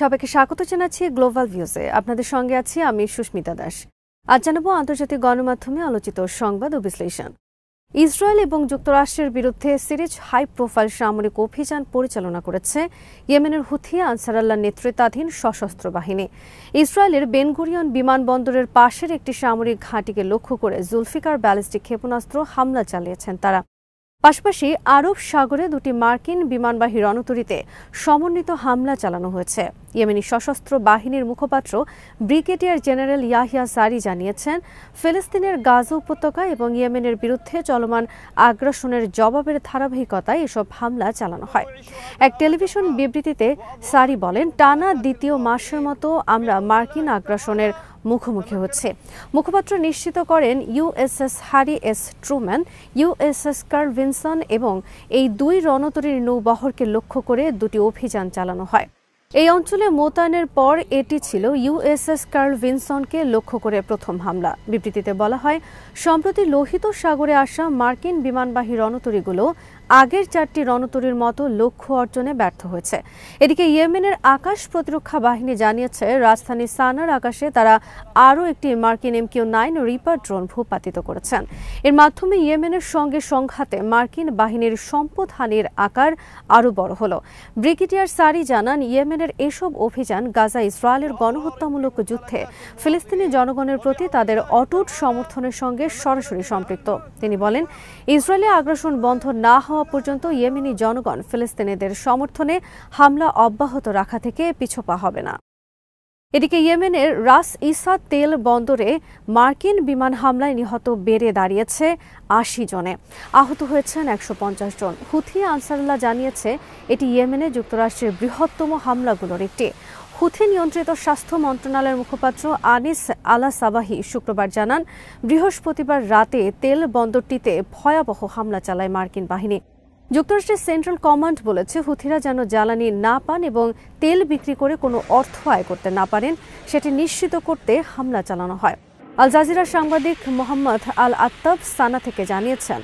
সবাইকে স্বাগত জানাচ্ছি গ্লোবাল ভিউজে। আপনাদের সঙ্গে আছি আমি সুস্মিতা দাস। আজ জানাবো আন্তর্জাতিক গণমাধ্যমে আলোচিত সংবাদ ও বিশ্লেষণ। ইসরায়েল এবং যুক্তরাষ্ট্রের বিরুদ্ধে সিরিজ হাই প্রোফাইল সামরিক অভিযান পরিচালনা করেছে ইয়েমেনের হুথি আনসারাল্লাহ নেতৃত্বাধীন সশস্ত্র বাহিনী। ইসরায়েলের বেনগুরিয়ন বিমানবন্দরের পাশের একটি সামরিক ঘাঁটিকে লক্ষ্য করে জুলফিকার ব্যালিস্টিক ক্ষেপণাস্ত্র হামলা চালিয়েছেন তারা। পাশাপাশি আরব সাগরে দুটি মার্কিন বিমানবাহী রণতরীতে সমন্বিত হামলা চালানো হয়েছে। ইয়েমেনি সশস্ত্র বাহিনীর মুখপাত্র ব্রিগেডিয়ার জেনারেল ইয়াহিয়া সারি জানিয়েছেন, ফিলিস্তিনের গাজা উপত্যকা এবং ইয়েমেনের বিরুদ্ধে চলমান আগ্রাসনের জবাবের ধারাবাহিকতায় এসব হামলা চালানো হয়। এক টেলিভিশন বিবৃতিতে সারি বলেন, টানা দ্বিতীয় মাসের মতো আমরা মার্কিন আগ্রাসনের মুখোমুখি হচ্ছে। মুখপাত্র নিশ্চিত করেন, USS Harry S Truman, USS curl Vinson এবং এই দুই রণতরীর নৌবহরকে লক্ষ্য করে দুটি অভিযান চালানো হয়। এই অঞ্চলে মোতায়েনের পর এটি ছিল ইউএসএস কার্ল ভিনসনকে লক্ষ্য করে প্রথম হামলা। বিবৃতিতে বলা হয়, সম্প্রতি লোহিত সাগরে আসা মার্কিন বিমানবাহী রণতরীগুলো আগের চারটি রণতরীর মতো লক্ষ্য অর্জনে ব্যর্থ হয়েছে। এদিকে ইয়েমেনের আকাশ প্রতিরক্ষা বাহিনী জানিয়েছে, রাজধানী সানার আকাশে তারা আরও একটি মার্কিন MQ-9 রিপার ড্রোন ভূপাতিত করেছেন। এর মাধ্যমে ইয়েমেনের সঙ্গে সংঘাতে মার্কিন বাহিনীর সম্পদহানির আকার আরও বড় হল। ব্রিগেডিয়ার সারি জানান, ইয়েমেনের এসব অভিযান গাজা ইসরায়েলের গণহত্যামূলক যুদ্ধে ফিলিস্তিনি জনগণের প্রতি তাদের অটুট সমর্থনের সঙ্গে সরাসরি সম্পৃক্ত। তিনি বলেন, ইসরায়েলি আগ্রাসন বন্ধ না হওয়া পর্যন্ত ইয়েমেনি জনগণ ফিলিস্তিনিদের সমর্থনে হামলা অব্যাহত রাখা থেকে পিছপা হবে না। এদিকে ইয়েমেনের রাস ইসা তেল বন্দরে মার্কিন বিমান হামলায় নিহত বেড়ে দাঁড়িয়েছে ৮০ জনে, আহত হয়েছেন ১৫০ জন। হুথি আনসারুল্লাহ জানিয়েছে, এটি ইয়েমেনে যুক্তরাষ্ট্রের বৃহত্তম হামলাগুলোর একটি। হুথি নিয়ন্ত্রিত স্বাস্থ্য মন্ত্রণালয়ের মুখপাত্র আনিস আলা সাবাহি শুক্রবার জানান, বৃহস্পতিবার রাতে তেল বন্দরটিতে ভয়াবহ হামলা চালায় মার্কিন বাহিনী। যুক্তরাষ্ট্রের সেন্ট্রাল কমান্ড বলেছে, হুথিরা যেন জ্বালানি না পান এবং তেল বিক্রি করে কোনো অর্থ আয় করতে না পারেন, সেটি নিশ্চিত করতে হামলা চালানো হয়। আল জাজিরার সাংবাদিক মোহাম্মদ আল আত্তাব সানা থেকে জানিয়েছেন,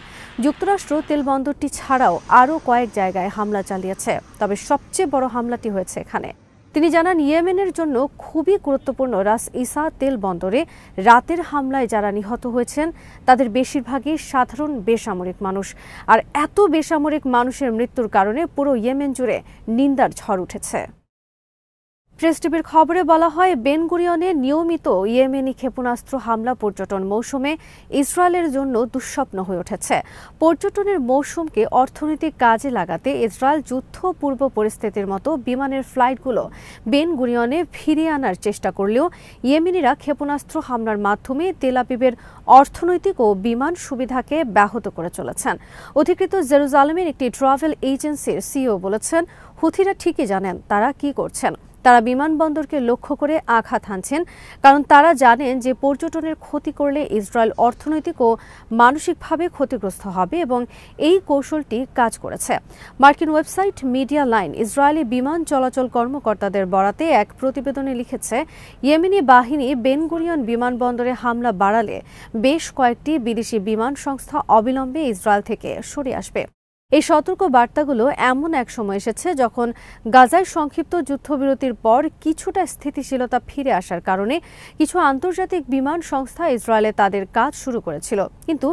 যুক্তরাষ্ট্র তেল বন্দরটি ছাড়াও আরও কয়েক জায়গায় হামলা চালিয়েছে, তবে সবচেয়ে বড় হামলাটি হয়েছে এখানে। তিনি জানান, ইয়েমেনের জন্য খুবই গুরুত্বপূর্ণ রাস ইসা তেল বন্দরে রাতের হামলায় যারা নিহত হয়েছেন তাদের বেশিরভাগই সাধারণ বেসামরিক মানুষ। আর এত বেসামরিক মানুষের মৃত্যুর কারণে পুরো ইয়েমেন জুড়ে নিন্দার ঝড় উঠেছে। প্রেস টিভির খবরে বলা হয়, বেনগুরিয়নে নিয়মিত ইয়েমেনি ক্ষেপণাস্ত্র হামলা পর্যটন মৌসুমে ইসরায়েলের জন্য দুঃস্বপ্ন হয়ে উঠেছে। পর্যটনের মৌসুমকে অর্থনৈতিক কাজে লাগাতে ইসরায়েল যুদ্ধ পূর্ব পরিস্থিতির মতো বিমানের ফ্লাইটগুলো বেনগুরিয়নে ফিরিয়ে আনার চেষ্টা করলেও ইয়েমেনিরা ক্ষেপণাস্ত্র হামলার মাধ্যমে তেল আবিবের অর্থনৈতিক ও বিমান সুবিধাকে ব্যাহত করে চলেছেন। অধিকৃত জেরুজালেমের একটি ট্রাভেল এজেন্সির সিইও বলেছেন, হুথিরা ঠিকই জানেন তারা কি করছেন। তারা বিমানবন্দরকে লক্ষ্য করে আঘাত হানছেন, কারণ তারা জানেন যে পর্যটনের ক্ষতি করলে ইসরায়েল অর্থনৈতিক ও মানসিকভাবে ক্ষতিগ্রস্ত হবে এবং এই কৌশলটি কাজ করেছে। মার্কিন ওয়েবসাইট মিডিয়া লাইন ইসরায়েলি বিমান চলাচল কর্মকর্তাদের বরাতে এক প্রতিবেদনে লিখেছে, ইয়েমেনি বাহিনী বেনগুরিয়ন বিমানবন্দরে হামলা বাড়ালে বেশ কয়েকটি বিদেশি বিমান সংস্থা অবিলম্বে ইসরায়েল থেকে সরে আসবে। এই সতর্ক বার্তাগুলো এমন এক সময় এসেছে যখন গাজায় সংক্ষিপ্ত যুদ্ধবিরতির পর কিছুটা স্থিতিশীলতা ফিরে আসার কারণে কিছু আন্তর্জাতিক বিমান সংস্থা ইসরায়েলে তাদের কাজ শুরু করেছিল। কিন্তু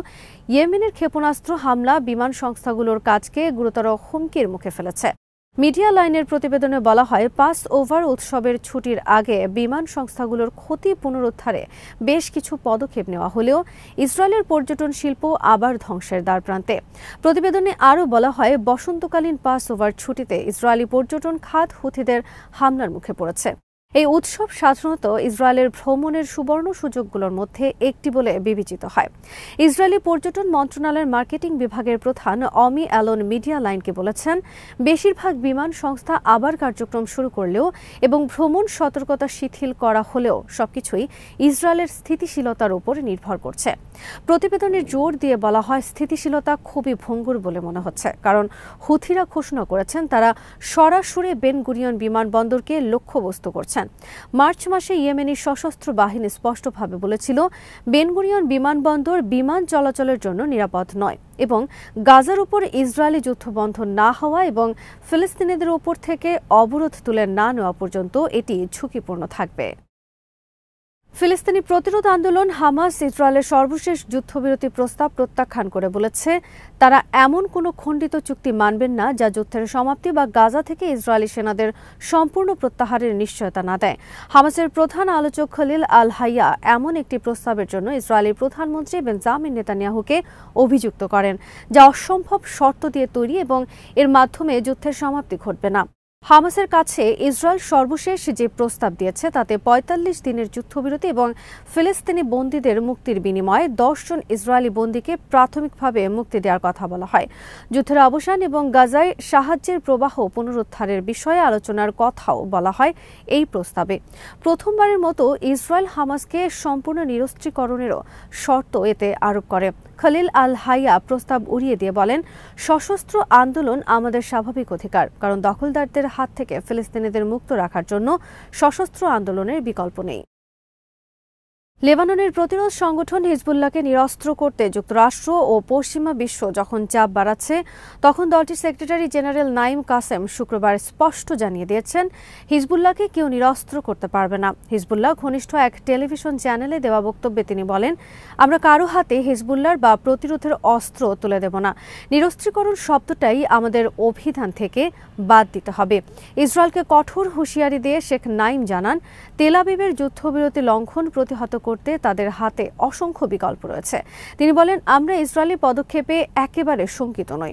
ইয়েমেনের ক্ষেপণাস্ত্র হামলা বিমান সংস্থাগুলোর কাজকে গুরুতর হুমকির মুখে ফেলেছে। মিডিয়া লাইনের প্রতিবেদনে বলা হয়, পাস ওভার উৎসবের ছুটির আগে বিমান সংস্থাগুলোর ক্ষতি পুনরুদ্ধারে বেশ কিছু পদক্ষেপ নেওয়া হলেও ইসরায়েলের পর্যটন শিল্প আবার ধ্বংসের দ্বারপ্রান্তে। প্রতিবেদনে আরও বলা হয়, বসন্তকালীন পাস ওভার ছুটিতে ইসরায়েলি পর্যটন খাত হুথিদের হামলার মুখে পড়েছে। এই উৎসব সাধারণত ইসরায়েলের ভ্রমণের সুবর্ণ সুযোগগুলোর মধ্যে একটি বলে বিবেচিত হয়। ইসরায়েলি পর্যটন মন্ত্রণালয়ের মার্কেটিং বিভাগের প্রধান অমি অ্যালন মিডিয়া লাইনকে বলেছেন, বেশিরভাগ বিমান সংস্থা আবার কার্যক্রম শুরু করলেও এবং ভ্রমণ সতর্কতা শিথিল করা হলেও সবকিছুই ইসরায়েলের স্থিতিশীলতার উপর নির্ভর করছে। প্রতিবেদনে জোর দিয়ে বলা হয়, স্থিতিশীলতা খুবই ভঙ্গুর বলে মনে হচ্ছে, কারণ হুথিরা ঘোষণা করেছেন তারা সরাসরি বেনগুরিয়ন বিমানবন্দরকে লক্ষ্যবস্তু করছেন। করেছেন। মার্চ মাসে ইয়েমেনি সশস্ত্র বাহিনী স্পষ্টভাবে বলেছিল বেন গুরিয়ন বিমানবন্দর বিমান চলাচলের জন্য নিরাপদ নয় এবং গাজার উপর ইসরায়েলি যুদ্ধ বন্ধ না হওয়া এবং ফিলিস্তিনিদের উপর থেকে অবরোধ তুলে না নেওয়া পর্যন্ত এটি ঝুঁকিপূর্ণ থাকবে। ফিলিস্তিনি প্রতিরোধ আন্দোলন হামাস ইসরায়েলের সর্বশেষ যুদ্ধবিরতি প্রস্তাব প্রত্যাখ্যান করে বলেছে তারা এমন কোনো খণ্ডিত চুক্তি মানবেন না যা যুদ্ধের সমাপ্তি বা গাজা থেকে ইসরায়েলি সেনাদের সম্পূর্ণ প্রত্যাহারের নিশ্চয়তা না দেয়। হামাসের প্রধান আলোচক খলিল আল হাইয়া এমন একটি প্রস্তাবের জন্য ইসরায়েলি প্রধানমন্ত্রী বেঞ্জামিন নেতানিয়াহুকে অভিযুক্ত করেন যা অসম্ভব শর্ত দিয়ে তৈরি এবং এর মাধ্যমে যুদ্ধের সমাপ্তি ঘটবে না। হামাসের কাছে ইসরায়েল সর্বশেষ যে প্রস্তাব দিয়েছে তাতে ৪৫ দিনের যুদ্ধবিরতি এবং ফিলিস্তিনি বন্দীদের মুক্তির বিনিময়ে ১০ জন ইসরায়েলি বন্দীকে প্রাথমিকভাবে মুক্তি দেওয়ার কথা বলা হয়। যুদ্ধের অবসান এবং গাজায় সাহায্যের প্রবাহ পুনরুদ্ধারের বিষয়ে আলোচনার কথাও বলা হয় এই প্রস্তাবে। প্রথমবারের মতো ইসরায়েল হামাসকে সম্পূর্ণ নিরস্ত্রীকরণেরও শর্ত এতে আরোপ করে। খলিল আল হাইয়া প্রস্তাব উড়িয়ে দিয়ে বলেন, সশস্ত্র আন্দোলন আমাদের স্বাভাবিক অধিকার, কারণ দখলদারদের হাত থেকে ফিলিস্তিনিদের মুক্ত রাখার জন্য সশস্ত্র আন্দোলনের বিকল্প নেই। লেবাননের প্রতিরোধ সংগঠন হিজবুল্লাহকে নিরস্ত্র করতে যুক্তরাষ্ট্র ও পশ্চিমা বিশ্ব যখন চাপ বাড়াচ্ছে তখন দলটির সেক্রেটারি জেনারেল নাইম কাসেম শুক্রবার স্পষ্ট জানিয়ে দিয়েছেন হিজবুল্লাহকে কেউ নিরস্ত্র করতে পারবে না। হিজবুল্লাহ ঘনিষ্ঠ এক টেলিভিশন চ্যানেলে দেওয়া বক্তব্যে তিনি বলেন, আমরা কারো হাতে হিজবুল্লাহর বা প্রতিরোধের অস্ত্র তুলে দেব না। নিরস্ত্রীকরণ শব্দটাই আমাদের অভিধান থেকে বাদ দিতে হবে। ইসরায়েলকে কঠোর হুঁশিয়ারি দিয়ে শেখ নাইম জানান, তেল আবিবের যুদ্ধবিরতি লঙ্ঘন প্রতিহত করতে তাদের হাতে অসংখ্য বিকল্প রয়েছে। তিনি বলেন, আমরা ইসরায়েলি পদক্ষেপে একেবারে শঙ্কিত নই।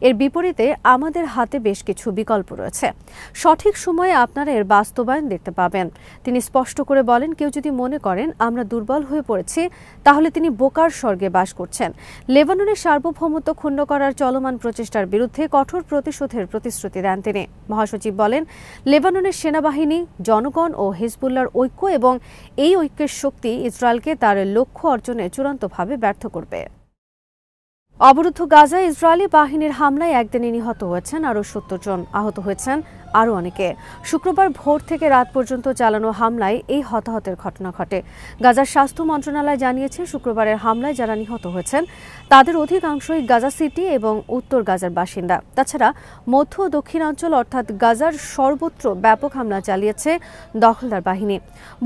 এর বিপরীতে আমাদের হাতে বেশ কিছু বিকল্প রয়েছে। সঠিক সময়ে আপনারা এর বাস্তবায়ন দেখতে পাবেন। তিনি স্পষ্ট করে বলেন, কেউ যদি মনে করেন আমরা দুর্বল হয়ে পড়েছি তাহলে তিনি বোকার স্বর্গে বাস করছেন। লেবাননের সার্বভৌমত্ব ক্ষুণ্ণ করার চলমান প্রচেষ্টার বিরুদ্ধে কঠোর প্রতিশোধের প্রতিশ্রুতি দেন তিনি। মহাসচিব বলেন, লেবাননের সেনাবাহিনী, জনগণ ও হিজবুল্লাহর ঐক্য এবং এই ঐক্যের শক্তি ইসরায়েলকে তার লক্ষ্য অর্জনে চূড়ান্তভাবে ব্যর্থ করবে। অবরুদ্ধ গাজায় ইসরায়েলি বাহিনীর হামলায় একদিনে নিহত হয়েছেন আরও ৭০ জন, আহত হয়েছেন আরও অনেকে। শুক্রবার ভোর থেকে রাত পর্যন্ত চালানো হামলায় এই হতাহতের ঘটনা ঘটে। গাজার স্বাস্থ্য মন্ত্রণালয় জানিয়েছে, শুক্রবারের হামলায় যারা নিহত হয়েছেন তাদের অধিকাংশই গাজা সিটি এবং উত্তর গাজার বাসিন্দা। তাছাড়া মধ্য ও দক্ষিণাঞ্চল অর্থাৎ গাজার সর্বত্র ব্যাপক হামলা চালিয়েছে দখলদার বাহিনী।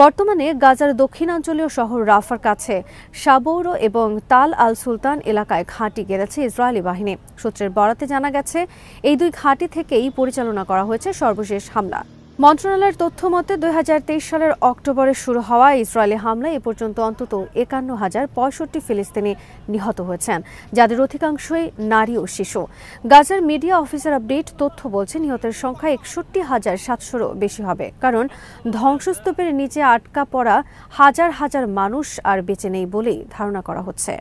বর্তমানে গাজার দক্ষিণাঞ্চলীয় শহর রাফার কাছে সাবৌর এবং তাল আল সুলতান এলাকায় ঘাঁটি গেড়েছে ইসরায়েলি বাহিনী। সূত্রের বরাতে জানা গেছে, এই দুই ঘাঁটি থেকেই পরিচালনা করা হয়েছে সর্বশেষ হামলা। মন্ত্রণালয়ের তথ্য মতে ২০২৩ সালের অক্টোবরে শুরু হওয়া ইসরায়েলি হামলায় এ পর্যন্ত অন্তত ৫১,০৬৫ ফিলিস্তিনি নিহত হয়েছেন, যাদের অধিকাংশই নারী ও শিশু। গাজার মিডিয়া অফিসার আপডেট তথ্য বলছে নিহতের সংখ্যা ৬১,৭০০-রও বেশি হবে, কারণ ধ্বংসস্তূপের নিচে আটকা পড়া হাজার হাজার মানুষ আর বেঁচে নেই বলেই ধারণা করা হচ্ছে।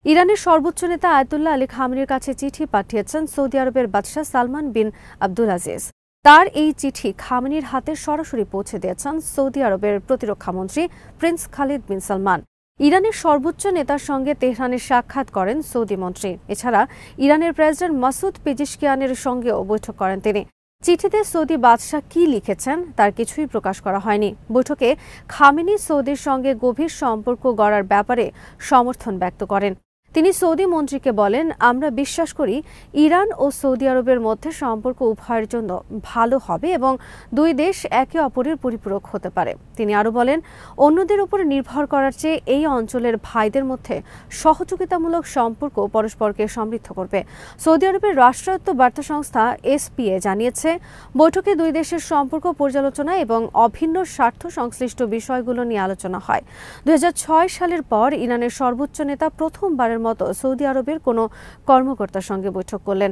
ইরানের সর্বোচ্চ নেতা আয়াতুল্লাহ আলী খামেনির কাছে চিঠি পাঠিয়েছেন সৌদি আরবের বাদশাহ সালমান বিন আব্দুল আজিজ। তার এই চিঠি খামেনির হাতে সরাসরি পৌঁছে দিয়েছেন সৌদি আরবের প্রতিরক্ষামন্ত্রী প্রিন্স খালিদ বিন সালমান। ইরানের সর্বোচ্চ নেতার সঙ্গে তেহরানে সাক্ষাৎ করেন সৌদি মন্ত্রী। এছাড়া ইরানের প্রেসিডেন্ট মাসুদ পেজিশকিয়ানের সঙ্গেও বৈঠক করেন তিনি। চিঠিতে সৌদি বাদশাহ কি লিখেছেন তার কিছুই প্রকাশ করা হয়নি। বৈঠকে খামেনি সৌদির সঙ্গে গভীর সম্পর্ক গড়ার ব্যাপারে সমর্থন ব্যক্ত করেন। তিনি সৌদি মন্ত্রীকে বলেন, আমরা বিশ্বাস করি ইরান ও সৌদি আরবের মধ্যে সম্পর্ক উভয়ের জন্য ভালো হবে এবং দুই দেশ একে অপরের পরিপূরক হতে পারে। তিনি আরও বলেন, অন্যদের উপর নির্ভর করার চেয়ে এই অঞ্চলের ভাইদের মধ্যে সহযোগিতামূলক সম্পর্ক পরস্পরকে সমৃদ্ধ করবে। সৌদি আরবের রাষ্ট্রায়ত্ত বার্তা সংস্থা এসপিএ জানিয়েছে, বৈঠকে দুই দেশের সম্পর্ক পর্যালোচনা এবং অভিন্ন স্বার্থ সংশ্লিষ্ট বিষয়গুলো নিয়ে আলোচনা হয়। ২০০৬ সালের পর ইরানের সর্বোচ্চ নেতা প্রথমবারের মতো সৌদি আরবের কোনো কর্মকর্তার সঙ্গে বৈঠক করলেন।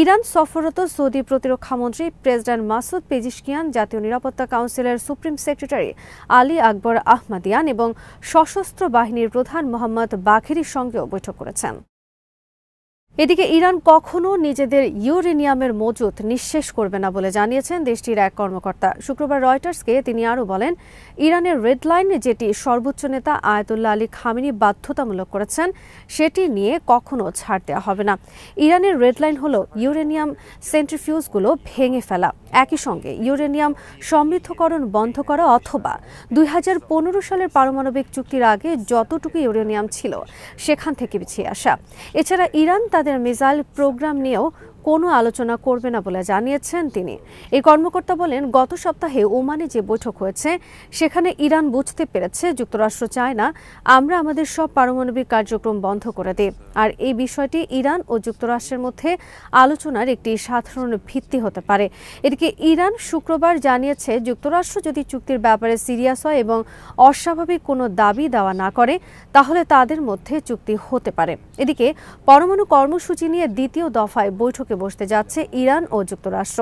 ইরান সফররত সৌদি প্রতিরক্ষামন্ত্রী প্রেসিডেন্ট মাসুদ পেজিশকিয়ান, জাতীয় নিরাপত্তা কাউন্সিলের সুপ্রিম সেক্রেটারি আলী আকবর আহমাদিয়ান এবং সশস্ত্র বাহিনীর প্রধান মোহাম্মদ বাঘেরির সঙ্গেও বৈঠক করেছেন। এদিকে ইরান কখনো নিজেদের ইউরেনিয়ামের মজুত নিঃশেষ করবে না বলে জানিয়েছেন দেশটির এক কর্মকর্তা। শুক্রবার রয়টার্সকে তিনি আরও বলেন, ইরানের রেড লাইন যেটি সর্বোচ্চ নেতা আয়াতুল্লাহ আলী খামেনি বাধ্যতামূলক করেছেন সেটি নিয়ে কখনো ছাড় দেওয়া হবে না। ইরানের রেড লাইন হলো ইউরেনিয়াম সেন্ট্রিফিউজগুলো ভেঙে ফেলা, একই সঙ্গে ইউরেনিয়াম সমৃদ্ধকরণ বন্ধ করা অথবা 2015 সালের পারমাণবিক চুক্তির আগে যতটুকু ইউরেনিয়াম ছিল সেখান থেকে পিছিয়ে আসা। এছাড়া ইরান তাদের মিসাইল প্রোগ্রাম নিয়েও কোনো আলোচনা করবে না বলে জানিয়েছেন তিনি। এই কর্মকর্তা বলেন, গত সপ্তাহে ওমানে যে বৈঠক হয়েছে সেখানে ইরান বুঝতে পেরেছে যুক্তরাষ্ট্র চায় না আমরা আমাদের সব পারমাণবিক কার্যক্রম বন্ধ করে দিই, আর এই বিষয়টি ইরান ও যুক্তরাষ্ট্রের মধ্যে আলোচনার একটি সাধারণ ভিত্তি হতে পারে। এদিকে ইরান শুক্রবার জানিয়েছে যুক্তরাষ্ট্র যদি চুক্তির ব্যাপারে সিরিয়াস হয় এবং অস্বাভাবিক কোনো দাবি দেওয়া না করে তাহলে তাদের মধ্যে চুক্তি হতে পারে। এদিকে পরমাণু কর্মসূচি নিয়ে দ্বিতীয় দফায় বৈঠকে বসতে যাচ্ছে ইরান ও যুক্তরাষ্ট্র।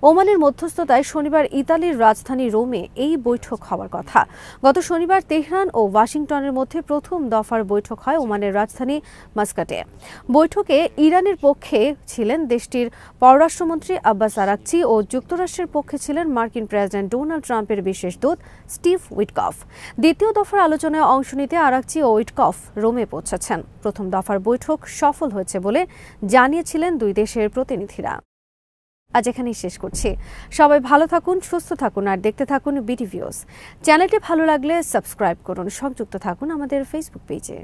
ওমানের মধ্যস্থতায় শনিবার ইতালির রাজধানী রোমে এই বৈঠক হওয়ার কথা। গত শনিবার তেহরান ও ওয়াশিংটনের মধ্যে প্রথম দফার বৈঠক হয় ওমানের রাজধানী মাস্কাটে। বৈঠকে ইরানের পক্ষে ছিলেন দেশটির পররাষ্ট্রমন্ত্রী আব্বাস আরাকচি ও যুক্তরাষ্ট্রের পক্ষে ছিলেন মার্কিন প্রেসিডেন্ট ডোনাল্ড ট্রাম্পের বিশেষ দূত স্টিভ উইটকফ। দ্বিতীয় দফার আলোচনায় অংশ নিতে আরাকচি ও উইটকফ রোমে পৌঁছেছেন। প্রথম দফার বৈঠক সফল হয়েছে বলে জানিয়েছিলেন দুই দেশের প্রতিনিধিরা। আজ এখানেই শেষ করছি। সবাই ভালো থাকুন, সুস্থ থাকুন আর দেখতে থাকুন বিডি ভিউজ। চ্যানেলটি ভালো লাগলে সাবস্ক্রাইব করুন, সংযুক্ত থাকুন আমাদের ফেসবুক পেজে।